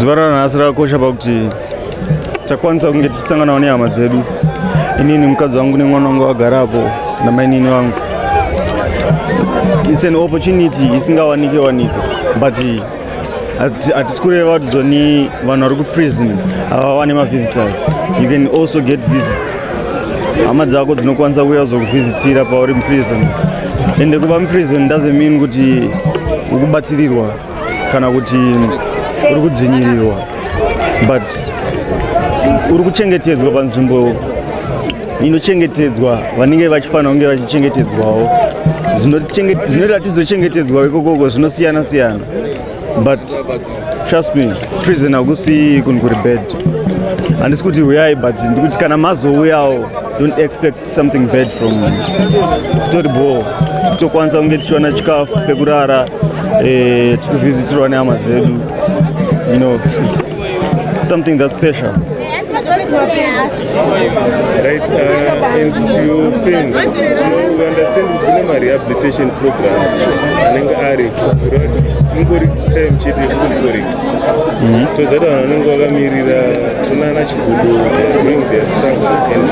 Zuva ranhasi rakakosha pakuti takwanisa kunge tichisanganawo nehama dzedu, inini mukadzi wangu nemwana wangu vagarapo namainini wangu. It's an opportunity isingawanike but hatisi kureva kuti zoni vanhu vari kuprison havawane mavisitors. You can also get visits. Hama dzako dzinokwanisa kuuya kuzokuvhizitira pauri muprison, ende kuva muprison doesn't mean kuti urikubatirirwa kana kuti uri kudzvinyirirwa, but uri kuchengetedzwa panzvimbo inochengetedzwa vanenge vachifanira kunge vachichengetedzwawo. Zvinoita tizochengetedzwa ikokoko zvinosiyana siyana, but trust me, prison hakusi kunhu kuri bad. Handisi kuti uyai, but ndikuti kana mazouyawo don't expect something bad from kutori bo tikutokwanisa kunge tichiwana chikafu pekurara, tikuvhizitirwa nehama dzedu, you know, it's something that's special. Right, and to your friends, you understand kuna rehabilitation program anenge ari kuti ingori time chete yekutori tozada vanhu vanenge vakamirira tonana chigudu doing their stuff. And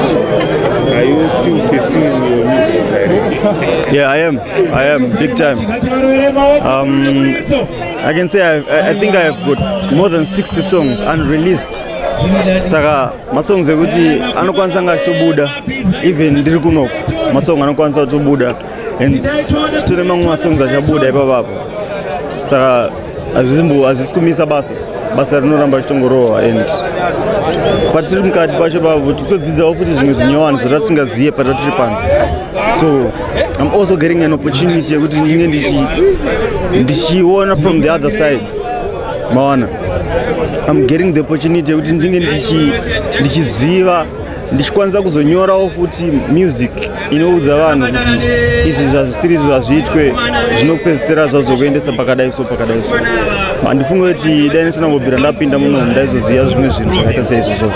are you still pursuing your music career? Yeah, I am big time. I can say I think I have got more than 60 songs unreleased. Saka masongs ekuti anokwanisa nga achitobuda, even ndiri kuno masong anokwanisa kutobuda, and titone mamwe masongs achabuda ipapapo. Saka hazvisikumisa basa rinoramba richitongorohwa, and patiri mukati pacho papo tikutodzidzawo futi zvimwe zvinyowani zvatasingazive patatiri panze. So I'm also getting an opportunity yekuti ndinge ndichiona from the other side. Mawana, I'm getting the opportunity yekuti ndinge ndichiziva, ndichikwanisa kuzonyorawo futi music inoudza vanhu kuti izvi zvazvisiri zvazviitwe zvinopedzisira zvazokuendesa pakadai so. Handifunge kuti dai ndisingambobvira ndapinda muno ndaizoziva zvimwe zvinhu zvakaita seizvozvo.